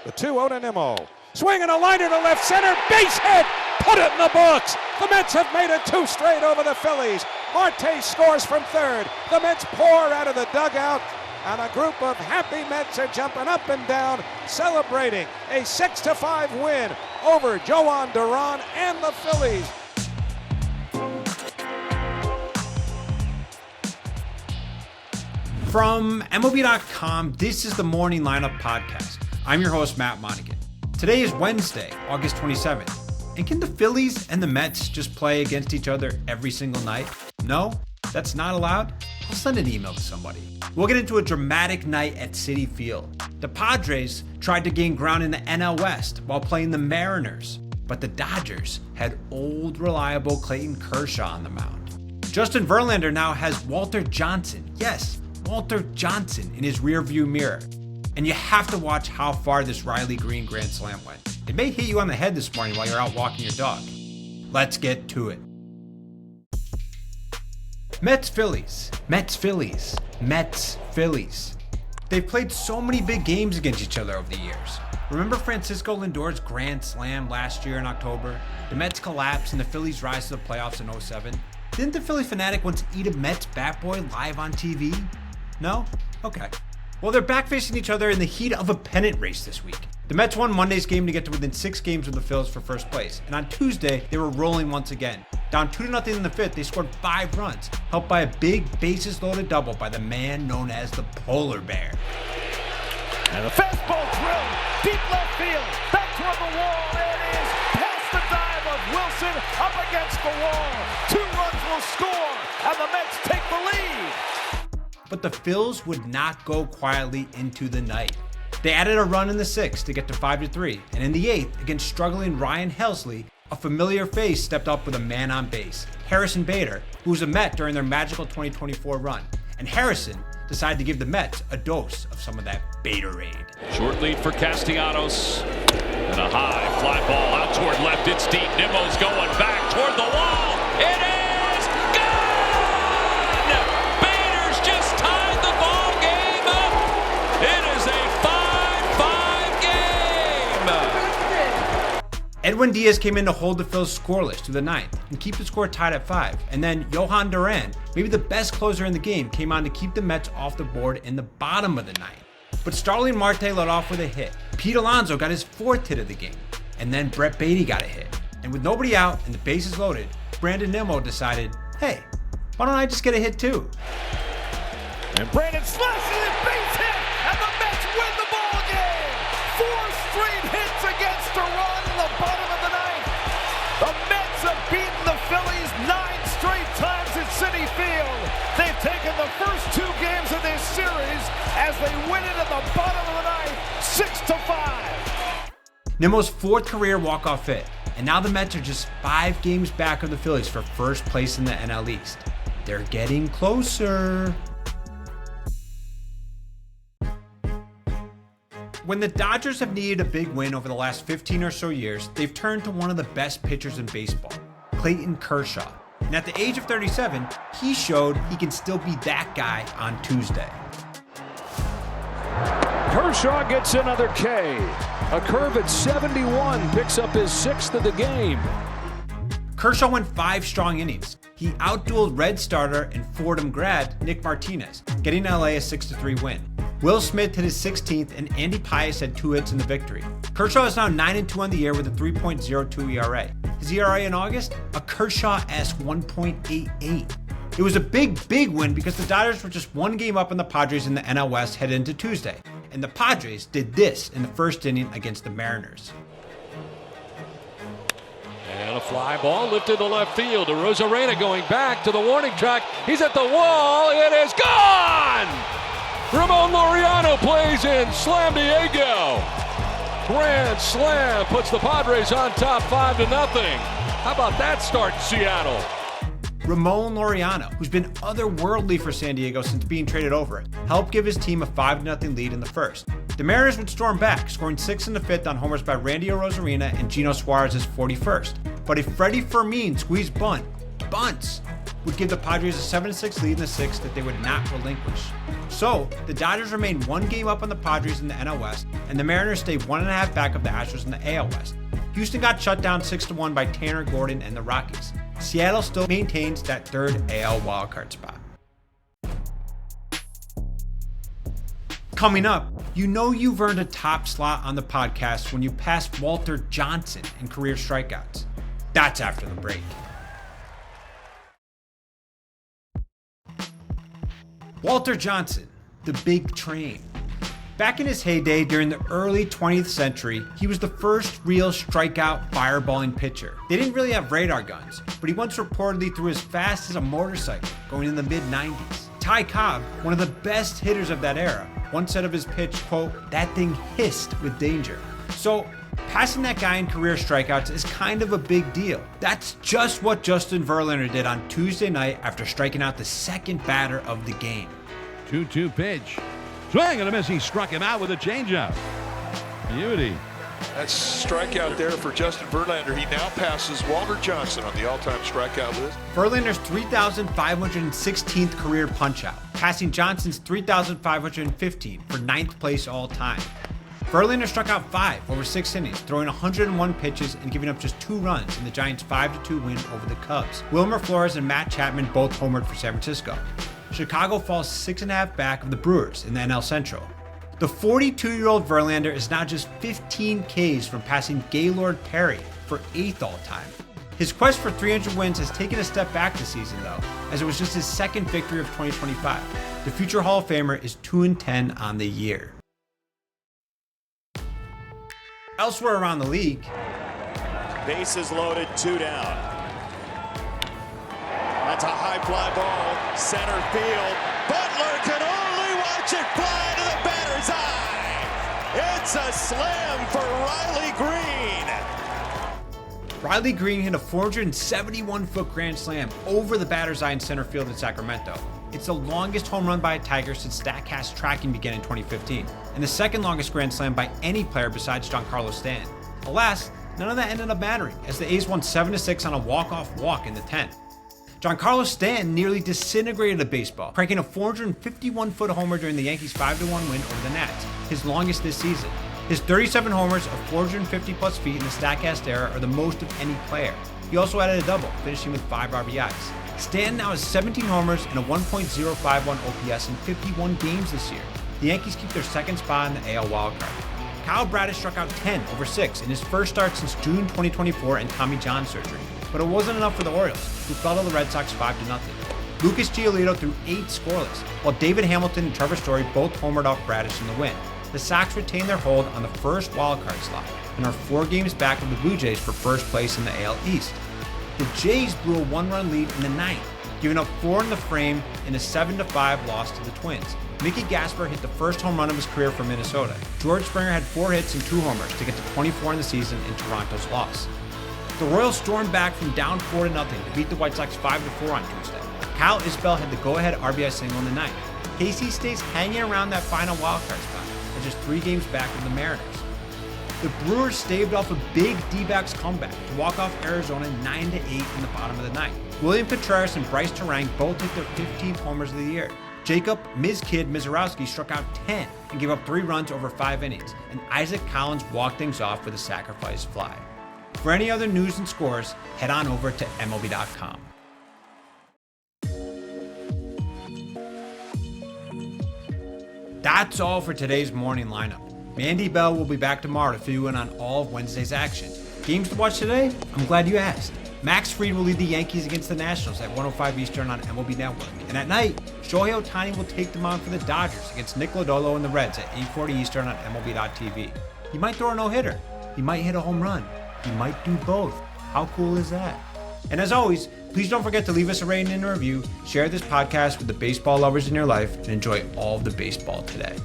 The 2-0 to Nimmo. Swing and a liner to left center. Base hit. Put it in the books. The Mets have made it 2 straight over the Phillies. Marte scores from third. The Mets pour out of the dugout. And a group of happy Mets are jumping up and down, celebrating a 6-5 win over Joan Duran and the Phillies. From MLB.com, this is the Morning Lineup Podcast. I'm your host, Matt Monaghan. Today is Wednesday, August 27th. And can the Phillies and the Mets just play against each other every single night? No, that's not allowed? I'll send an email to somebody. We'll get into a dramatic night at Citi Field. The Padres tried to gain ground in the NL West while playing the Mariners, but the Dodgers had old, reliable Clayton Kershaw on the mound. Justin Verlander now has Walter Johnson. Yes, Walter Johnson in his rearview mirror. And you have to watch how far this Riley Green grand slam went. It may hit you on the head this morning while you're out walking your dog. Let's get to it. Mets-Phillies, Mets-Phillies, Mets-Phillies. They've played so many big games against each other over the years. Remember Francisco Lindor's grand slam last year in October? The Mets collapse and the Phillies rise to the playoffs in 2007. Didn't the Philly fanatic once eat a Mets bat boy live on TV? No? Okay. Well, they're back facing each other in the heat of a pennant race this week. The Mets won Monday's game to get to within 6 games of the Phillies for first place, and on Tuesday, they were rolling once again. Down 2-0 in the fifth, they scored 5 runs, helped by a big bases-loaded double by the man known as the Polar Bear. And the fastball drilled, deep left field, back toward the wall, there it is, past the dive of Wilson, up against the wall, 2 runs will score, and the Mets take the lead. But the Phils would not go quietly into the night. They added a run in the 6th to get to 5-3, and in the 8th, against struggling Ryan Helsley, a familiar face stepped up with a man on base, Harrison Bader, who was a Met during their magical 2024 run. And Harrison decided to give the Mets a dose of some of that Baderade. Short lead for Castellanos, and a high fly ball out toward left. It's deep. Nimmo's going back toward the wall. It is gone! Bader's just tied the ball game up. It is a 5-5 game. Edwin Diaz came in to hold the Phils scoreless through the 9th and keep the score tied at 5. And then Johan Duran, maybe the best closer in the game, came on to keep the Mets off the board in the bottom of the 9th. But Starling Marte led off with a hit. Pete Alonso got his 4th hit of the game. And then Brett Beatty got a hit. And with nobody out and the bases loaded, Brandon Nimmo decided, hey, why don't I just get a hit too? And Brandon slashes it, base hit, and the Mets win the ball game. 4 straight hits against Duran in the bottom of the 9th. The Mets have beaten the Phillies 9 straight times at Citi Field. They've taken the first 2 games of this series as they win it at the bottom of the 9th, 6-5. Nimmo's 4th career walk-off hit, and now the Mets are just 5 games back of the Phillies for first place in the NL East. They're getting closer. When the Dodgers have needed a big win over the last 15 or so years, they've turned to one of the best pitchers in baseball, Clayton Kershaw. And at the age of 37, he showed he can still be that guy on Tuesday. Kershaw gets another K. A curve at 71 picks up his 6th of the game. Kershaw went 5 strong innings. He outdueled Red starter and Fordham grad Nick Martinez, getting LA a 6-3 win. Will Smith hit his 16th, and Andy Pius had 2 hits in the victory. Kershaw is now 9-2 on the year with a 3.02 ERA. His ERA in August? A Kershaw-esque 1.88. It was a big win because the Dodgers were just 1 game up on the Padres in the NL West headed into Tuesday. And the Padres did this in the first inning against the Mariners. And a fly ball lifted to left field. Rosarena going back to the warning track. He's at the wall. It is gone! Ramon Laureano plays in Slam Diego. Grand slam puts the Padres on top 5-0. How about that start in Seattle? Ramon Laureano, who's been otherworldly for San Diego since being traded over, helped give his team a 5-0 lead in the first. The Mariners would storm back, scoring 6 in the 5th on homers by Randy Rosarena and Gino Suarez's 41st. But a Freddie Fermin squeezed bunt bunts would give the Padres a 7-6 lead in the sixth that they would not relinquish. So, the Dodgers remain one game up on the Padres in the NL West, and the Mariners stay 1.5 back of the Astros in the AL West. Houston got shut down 6-1 by Tanner Gordon and the Rockies. Seattle still maintains that third AL wildcard spot. Coming up, you know you've earned a top slot on the podcast when you pass Walter Johnson in career strikeouts. That's after the break. Walter Johnson, the big train. Back in his heyday during the early 20th century, he was the first real strikeout fireballing pitcher. They didn't really have radar guns, but he once reportedly threw as fast as a motorcycle going in the mid-90s. Ty Cobb, one of the best hitters of that era, once said of his pitch, quote, "That thing hissed with danger." So, passing that guy in career strikeouts is kind of a big deal. That's just what Justin Verlander did on Tuesday night after striking out the second batter of the game. 2-2 pitch. Swing and a miss. He struck him out with a changeup. Beauty. That's strikeout there for Justin Verlander. He now passes Walter Johnson on the all-time strikeout list. Verlander's 3,516th career punchout, passing Johnson's 3,515 for 9th place all time. Verlander struck out 5 over 6 innings, throwing 101 pitches and giving up just 2 runs in the Giants' 5-2 win over the Cubs. Wilmer Flores and Matt Chapman both homered for San Francisco. Chicago falls 6.5 back of the Brewers in the NL Central. The 42-year-old Verlander is now just 15 Ks from passing Gaylord Perry for 8th all-time. His quest for 300 wins has taken a step back this season, though, as it was just his second victory of 2025. The future Hall of Famer is 2-10 on the year. Elsewhere around the league, bases loaded, 2 down. That's a high fly ball, center field. Butler can only watch it fly to the batter's eye. It's a slam for Riley Green. Riley Green hit a 471-foot grand slam over the batter's eye in center field in Sacramento. It's the longest home run by a Tiger since StatCast tracking began in 2015, and the second longest grand slam by any player besides Giancarlo Stanton. Alas, none of that ended up mattering, as the A's won 7-6 on a walk-off walk in the 10th. Giancarlo Stanton nearly disintegrated a baseball, cranking a 451-foot homer during the Yankees' 5-1 win over the Nats, his longest this season. His 37 homers of 450-plus feet in the StatCast era are the most of any player. He also added a double, finishing with 5 RBIs. Stanton now has 17 homers and a 1.051 OPS in 51 games this year. The Yankees keep their second spot in the AL wildcard. Kyle Bradish struck out 10 over 6 in his first start since June 2024 and Tommy John surgery. But it wasn't enough for the Orioles, who fell to the Red Sox 5-0. Lucas Giolito threw 8 scoreless, while David Hamilton and Trevor Story both homered off Bradish in the win. The Sox retain their hold on the first wildcard slot and are 4 games back of the Blue Jays for first place in the AL East. The Jays blew a 1-run lead in the 9th, giving up 4 in the frame in a 7-5 loss to the Twins. Mickey Gasper hit the first home run of his career for Minnesota. George Springer had 4 hits and 2 homers to get to 24 in the season in Toronto's loss. The Royals stormed back from down 4-0 to beat the White Sox 5-4 on Tuesday. Kyle Isbell had the go-ahead RBI single in the 9th. KC stays hanging around that final wildcard spot, at just 3 games back of the Mariners. The Brewers staved off a big D-backs comeback to walk off Arizona 9-8 in the bottom of the 9th. William Contreras and Bryce Terang both hit their 15th homers of the year. Jacob Ms. Kid Mizorowski struck out 10 and gave up 3 runs over 5 innings, and Isaac Collins walked things off with a sacrifice fly. For any other news and scores, head on over to MLB.com. That's all for today's morning lineup. Mandy Bell will be back tomorrow to fill you in on all of Wednesday's action. Games to watch today? I'm glad you asked. Max Fried will lead the Yankees against the Nationals at 1:05 Eastern on MLB Network. And at night, Shohei Ohtani will take the mound for the Dodgers against Nick Lodolo and the Reds at 8:40 Eastern on MLB.tv. He might throw a no-hitter. He might hit a home run. He might do both. How cool is that? And as always, please don't forget to leave us a rating and a review, share this podcast with the baseball lovers in your life, and enjoy all of the baseball today.